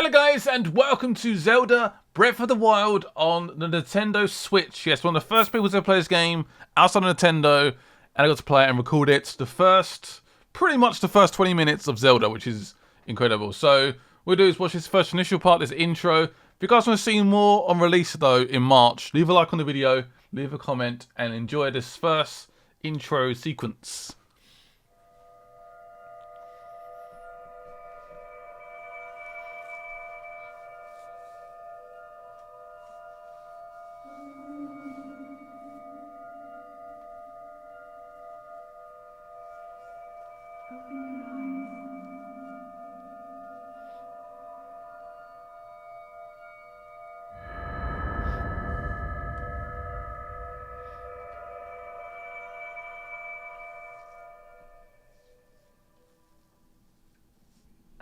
Hello guys and welcome to Zelda Breath of the Wild on the Nintendo Switch. Yes, one of the first people to play this game outside of Nintendo, and I got to play it and record it. Pretty much the first 20 minutes of Zelda, which is incredible. So what we'll do is watch this first initial part, this intro. If you guys want to see more on release though in March, leave a like on the video, leave a comment, and enjoy this first intro sequence.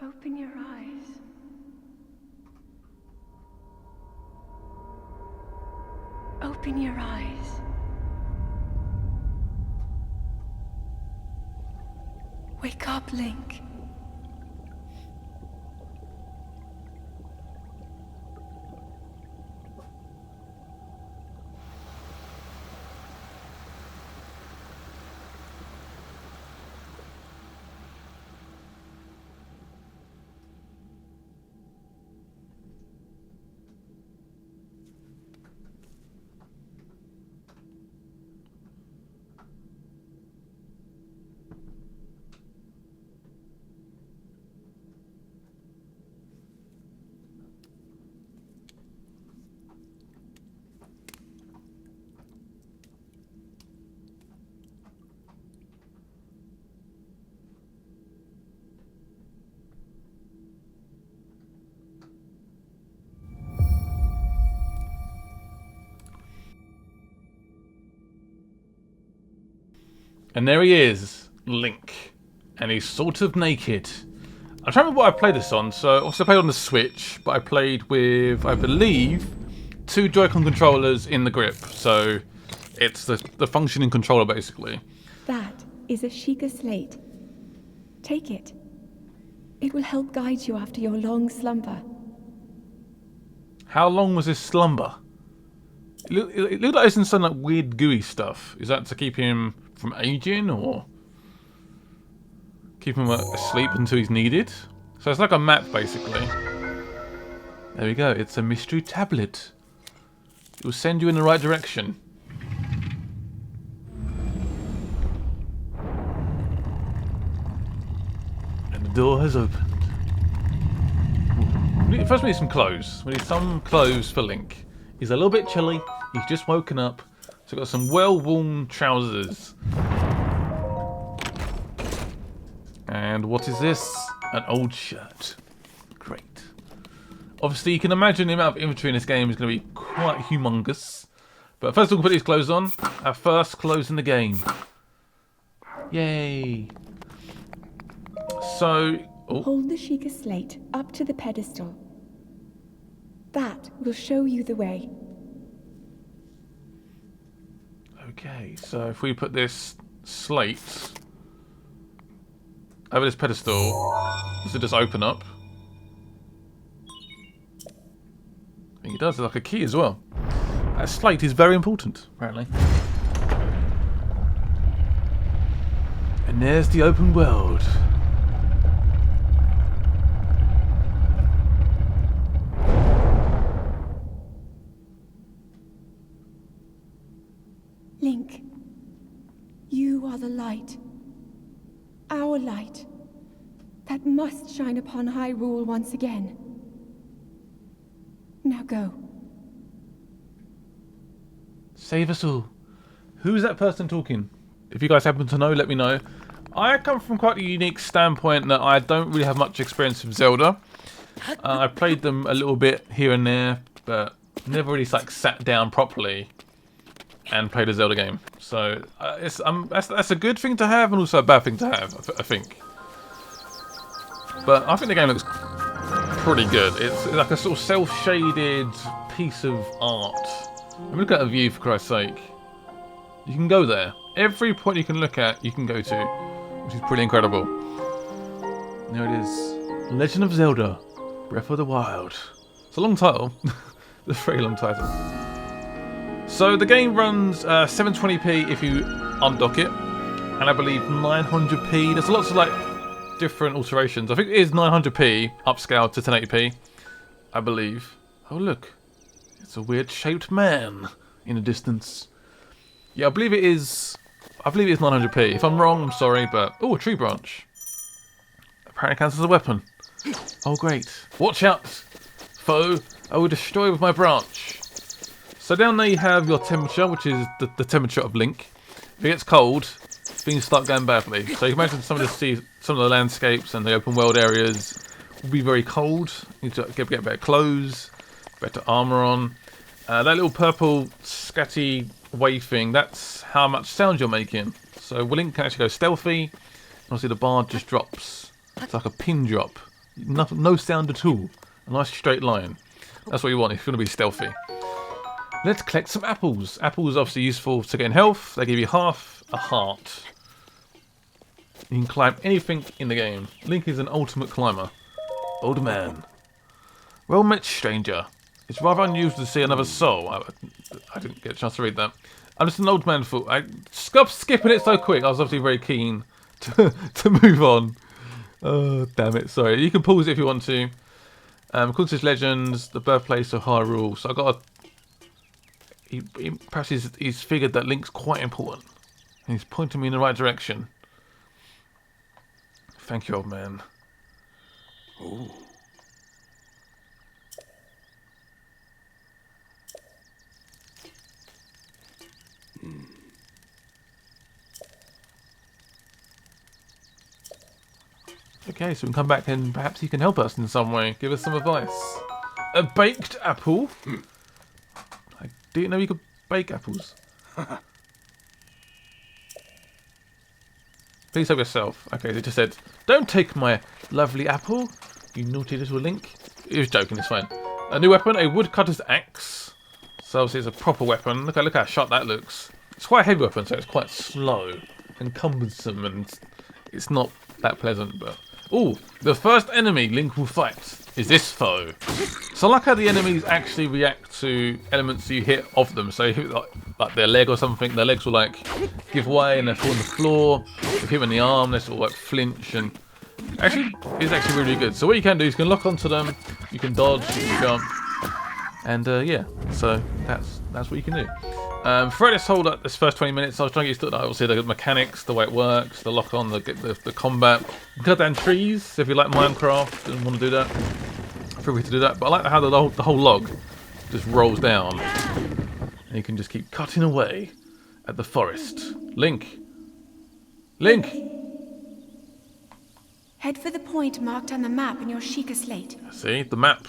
Open your eyes. Open your eyes. Wake up, Link. And there he is, Link. And he's sort of naked. I'm trying to remember what I played this on. So, also I played on the Switch, but I played with, I believe, 2 Joy-Con controllers in the grip. So, it's the functioning controller, basically. That is a Sheikah slate. Take it. It will help guide you after your long slumber. How long was his slumber? It looked like it's in some like weird gooey stuff. Is that to keep him from aging, or keep him asleep until he's needed? So it's like a map, basically. There we go. It's a mystery tablet. It will send you in the right direction. And the door has opened. First we need some clothes. We need some clothes for Link. He's a little bit chilly. He's just woken up. So we've got some well-worn trousers. And what is this? An old shirt. Great. Obviously, you can imagine the amount of inventory in this game is going to be quite humongous. But first we'll put these clothes on. Our first clothes in the game. Yay. So... oh. Hold the Sheikah slate up to the pedestal. That will show you the way. Okay, so if we put this slate over this pedestal, does it just open up? I think it does, it's like a key as well. That slate is very important, apparently. And there's the open world. Link, you are the light. Our light. That must shine upon Hyrule once again. Now go. Save us all. Who's that person talking? If you guys happen to know, let me know. I come from quite a unique standpoint that I don't really have much experience with Zelda. I've played them a little bit here and there, but never really like sat down properly and played a Zelda game. So that's a good thing to have and also a bad thing to have, I think. But I think the game looks pretty good. It's like a sort of self-shaded piece of art. I mean, look at the view, for Christ's sake. You can go there. Every point you can look at, you can go to, which is pretty incredible. There it is. Legend of Zelda, Breath of the Wild. It's a long title. It's a very long title. So the game runs 720p if you undock it, and I believe 900p. There's lots of like different alterations. I think it is 900p upscaled to 1080p, I believe. Oh look, it's a weird shaped man in the distance. Yeah, I believe it is 900p. If I'm wrong, I'm sorry, but oh, a tree branch. Apparently counts as a weapon. Oh great. Watch out, foe. I will destroy with my branch. So down there you have your temperature, which is the temperature of Link. If it gets cold, things start going badly. So you can imagine some of the landscapes and the open world areas will be very cold. You need to get better clothes, better armor on. That little purple scatty wave thing, that's how much sound you're making. So Link can actually go stealthy. Obviously the bar just drops. It's like a pin drop. No sound at all. A nice straight line. That's what you want if you're going to be stealthy. Let's collect some apples. Apples are obviously useful to gain health. They give you half a heart. You can climb anything in the game. Link is an ultimate climber. Old man. Well met, stranger. It's rather unusual to see another soul. I didn't get a chance to read that. I'm just an old man fool. Stop skipping it so quick. I was obviously very keen to move on. Oh, damn it. Sorry. You can pause it if you want to. According to his legends, the birthplace of Hyrule. So I got perhaps he's figured that Link's quite important. And he's pointing me in the right direction. Thank you, old man. Ooh. Okay, so we can come back and perhaps he can help us in some way. Give us some advice. A baked apple? I didn't know you could bake apples. Please help yourself. Okay, they just said, don't take my lovely apple, you naughty little Link. He was joking, it's fine. A new weapon, a woodcutter's axe. So obviously it's a proper weapon. Look how sharp that looks. It's quite a heavy weapon, so it's quite slow and cumbersome, and it's not that pleasant, but... Oh, the first enemy Link will fight is this foe. So I like how the enemies actually react to elements you hit off them. So if you hit like their leg or something, their legs will like give way and they fall on the floor. If you hit them in the arm, they sort of like flinch, and actually it's actually really good. So what you can do is you can lock onto them, you can dodge, you can jump, and yeah, so that's what you can do. Throughout this first 20 minutes, I was trying to get used to obviously the mechanics, the way it works, the lock on, the combat. You can cut down trees if you like Minecraft and want to do that. Feel free to do that. But I like how the whole log just rolls down, and you can just keep cutting away at the forest. Link. Head for the point marked on the map in your Sheikah slate. See the map.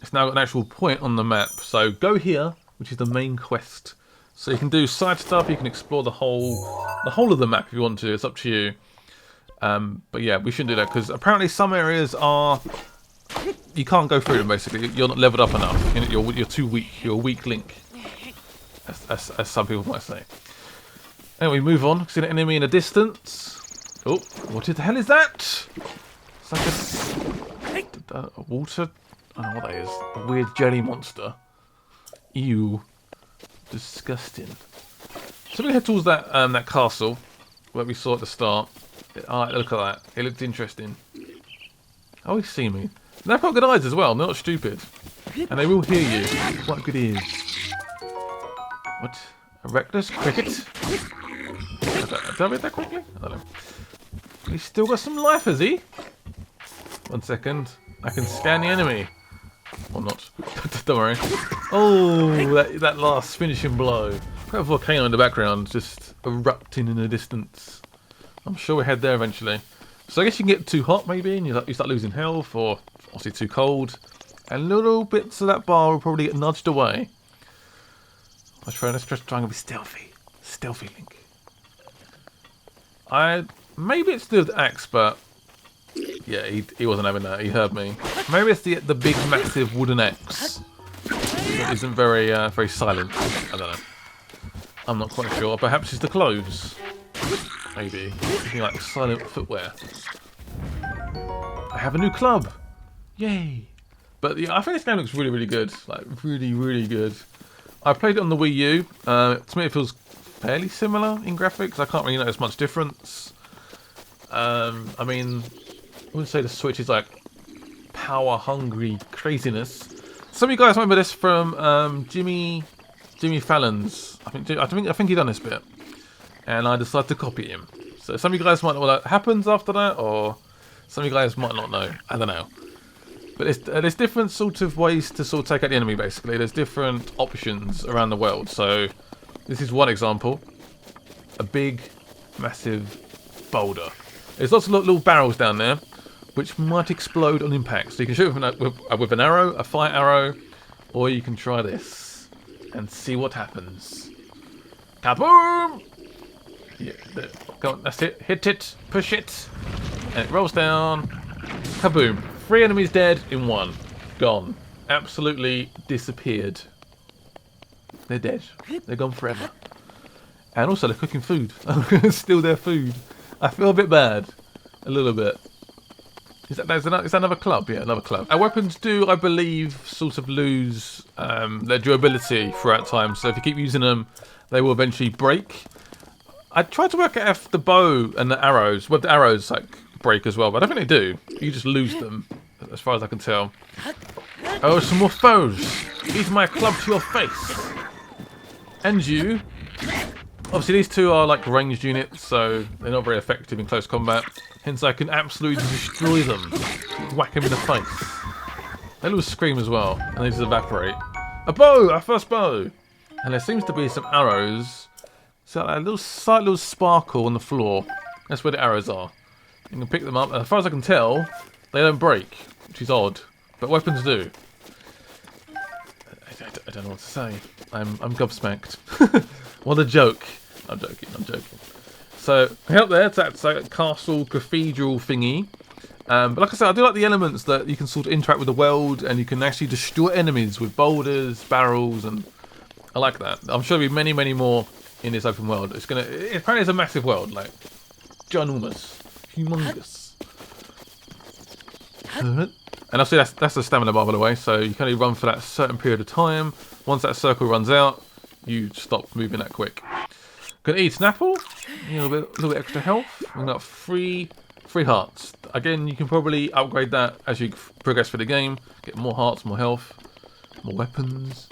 It's now got an actual point on the map. So go here, which is the main quest. So you can do side stuff, you can explore the whole of the map if you want to, it's up to you. But yeah, we shouldn't do that, because apparently some areas you can't go through them basically, you're not leveled up enough, you're too weak, you're a weak Link, as some people might say. Anyway, move on, see an enemy in the distance. Oh, what the hell is that? It's like a water, I don't know what that is, a weird jelly monster. Ew. Disgusting. So we head towards that castle where we saw at the start. Look at that. It looked interesting. Oh, he's seen me. They've got good eyes as well. They're not stupid, and they will hear you. What good ears? What? A reckless cricket? Did I read that quickly? I don't know. He's still got some life, has he? 1 second. I can scan the enemy. Or not. Don't worry. Oh, that last finishing blow. Got a volcano in the background, just erupting in the distance. I'm sure we'll head there eventually. So I guess you can get too hot maybe, and you start losing health, or obviously too cold. And little bits of that bar will probably get nudged away. Let's try and be stealthy. Stealthy Link. Maybe it's the axe, but yeah, he wasn't having that. He heard me. Maybe it's the big, massive wooden axe. It isn't very silent. I don't know. I'm not quite sure. Perhaps it's the clothes. Maybe. Something like silent footwear. I have a new club. Yay. But yeah, I think this game looks really, really good. Like, really, really good. I played it on the Wii U. To me, it feels fairly similar in graphics. I can't really notice much difference. I mean, I wouldn't say the Switch is like power-hungry craziness. Some of you guys remember this from Jimmy Fallon's. I think he done this bit, and I decided to copy him. So some of you guys might know what happens after that, or some of you guys might not know. I don't know. But there's different sort of ways to sort of take out the enemy, basically. There's different options around the world. So this is one example. A big, massive boulder. There's lots of little barrels down there, which might explode on impact. So you can shoot with an arrow, a fire arrow, or you can try this and see what happens. Kaboom! Yeah, go on, that's it. Hit it, push it, and it rolls down. Kaboom! 3 enemies dead in 1. Gone. Absolutely disappeared. They're dead. They're gone forever. And also they're cooking food. Still their food. I feel a bit bad. A little bit. Is that another club? Yeah, another club. Our weapons do, I believe, sort of lose their durability throughout time. So if you keep using them, they will eventually break. I tried to work out if the bow and the arrows, well, the arrows like break as well, but I don't think they do. You just lose them, as far as I can tell. Oh, some more foes. Eat my club to your face. And you. Obviously, these two are like ranged units, so they're not very effective in close combat. Hence, I can absolutely destroy them. Whack them in the face. They lose scream as well, and they just evaporate. A bow! Our first bow! And there seems to be some arrows. So a slight little sparkle on the floor. That's where the arrows are. You can pick them up. As far as I can tell, they don't break, which is odd. But weapons do. I don't know what to say. I'm gobsmacked. What a joke. I'm joking. So, out there, that's a castle, cathedral thingy. But like I said, I do like the elements that you can sort of interact with the world, and you can actually destroy enemies with boulders, barrels, and I like that. I'm sure there'll be many, many more in this open world. Apparently it's a massive world, like, ginormous, humongous. And obviously that's the stamina bar, by the way, so you can only run for that certain period of time. Once that circle runs out, you stop moving that quick. Gonna eat an apple, a little bit extra health. We've got three hearts. Again, you can probably upgrade that as you progress through the game. Get more hearts, more health, more weapons,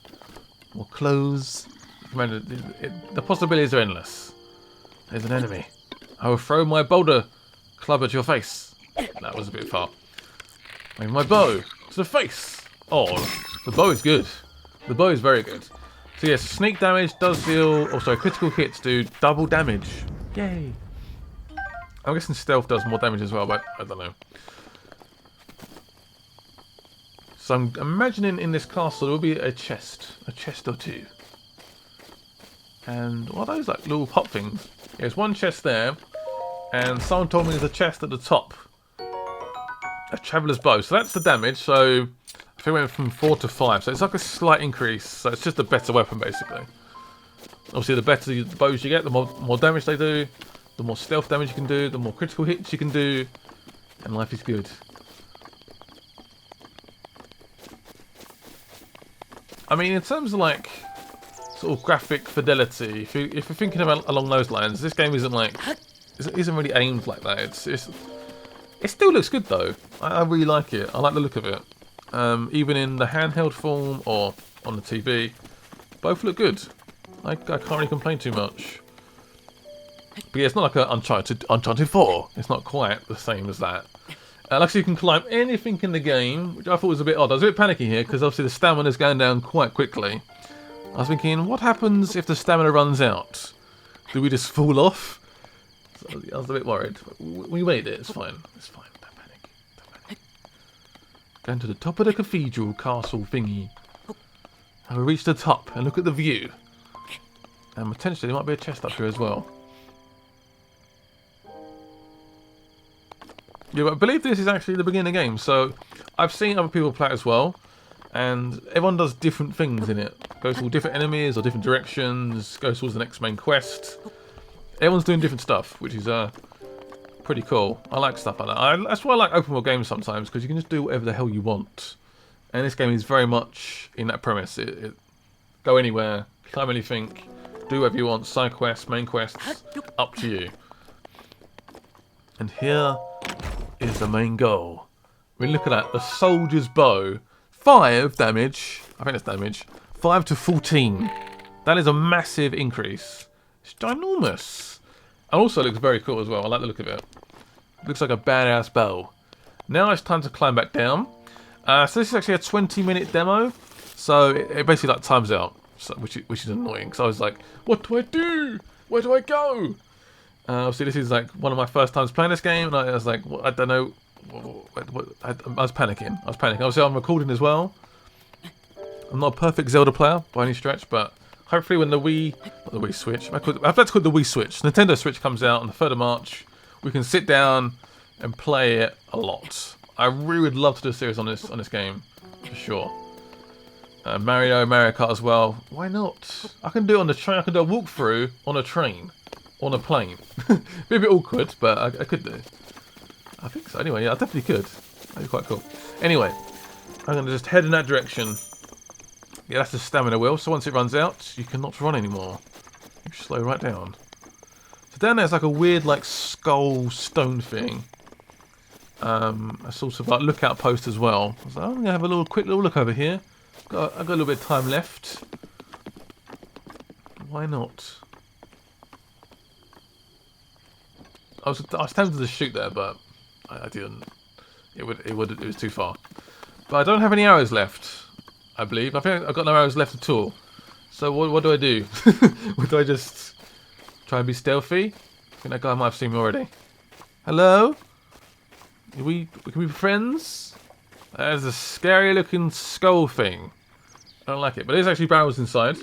more clothes. Remember, the possibilities are endless. There's an enemy. I will throw my boulder club at your face. That was a bit far. Maybe my bow to the face. Oh, the bow is good. The bow is very good. So yes, sneak damage does deal, also critical hits do double damage. Yay. I'm guessing stealth does more damage as well, but I don't know. So I'm imagining in this castle there will be a chest or two. And what are those like little pop things? There's one chest there, and someone told me there's a chest at the top. A traveller's bow. So that's the damage. So I think it went from 4 to 5. So it's like a slight increase. So it's just a better weapon basically. Obviously, the better the bows you get, the more damage they do, the more stealth damage you can do, the more critical hits you can do, and life is good. I mean, in terms of like sort of graphic fidelity, if you're thinking about along those lines, this game isn't really aimed like that. It still looks good though. I really like it. I like the look of it. Even in the handheld form or on the TV, both look good. I can't really complain too much. But yeah, it's not like an Uncharted 4. It's not quite the same as that. Like I said, you can climb anything in the game, which I thought was a bit odd. I was a bit panicky here because obviously the stamina is going down quite quickly. I was thinking, what happens if the stamina runs out? Do we just fall off? So I was a bit worried. We made it. It's fine. It's fine. Don't panic. Going to the top of the cathedral castle thingy. I will reach the top and look at the view. And potentially there might be a chest up here as well. Yeah, but I believe this is actually the beginning of the game. So I've seen other people play it as well. And everyone does different things in it. Goes to different enemies or different directions. Goes towards the next main quest. Everyone's doing different stuff, which is pretty cool. I like stuff like that. That's why I like open world games sometimes, because you can just do whatever the hell you want. And this game is very much in that premise. Go anywhere, climb anything, do whatever you want, side quests, main quests, up to you. And here is the main goal. I mean, look at that, the soldier's bow, 5 damage, I think that's damage, 5 to 14. That is a massive increase. It's ginormous. And also looks very cool as well, I like the look of it. Looks like a badass bow. Now it's time to climb back down. So this is actually a 20-minute demo, so it basically like times out, so, which is annoying. So I was like, what do I do? Where do I go? Obviously this is like one of my first times playing this game, and I was like, I don't know. I was panicking. Obviously I'm recording as well. I'm not a perfect Zelda player by any stretch, but hopefully when the Wii Switch, I've got to call it the Wii Switch. Nintendo Switch comes out on the 3rd of March. We can sit down and play it a lot. I really would love to do a series on this game, for sure. Mario Kart as well. Why not? I can do it on the train. I can do a walkthrough on a train, on a plane. Be a bit awkward, but I could do. I think so. Anyway, yeah, I definitely could. That'd be quite cool. Anyway, I'm going to just head in that direction. Yeah, that's the stamina wheel. So once it runs out, you cannot run anymore. You slow right down. So down there's like a weird, like skull stone thing. A sort of like lookout post as well. I was like, I'm gonna have a quick little look over here. I've got a little bit of time left. Why not? I was tempted to shoot there, but I didn't. It was too far. But I don't have any arrows left. I believe. I think I've got no arrows left at all. So what do I do? Do I just try and be stealthy? I think that guy might have seen me already. Hello? We can be friends? There's a scary looking skull thing. I don't like it, but there's actually barrels inside.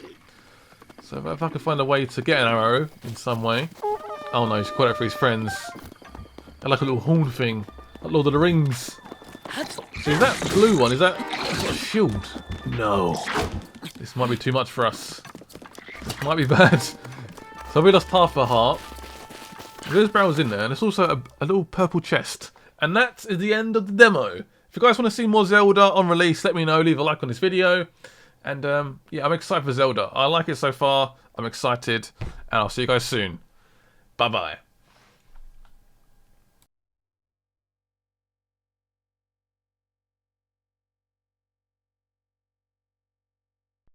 So if I can find a way to get an arrow in some way. Oh no, he's caught out for his friends. They're like a little horn thing, like Lord of the Rings. So is that blue one? Is that a shield? No. This might be too much for us. This might be bad. So we lost half a heart. There's barrels in there, and there's also a little purple chest. And that is the end of the demo. If you guys want to see more Zelda on release, let me know. Leave a like on this video. And yeah, I'm excited for Zelda. I like it so far. I'm excited. And I'll see you guys soon. Bye-bye.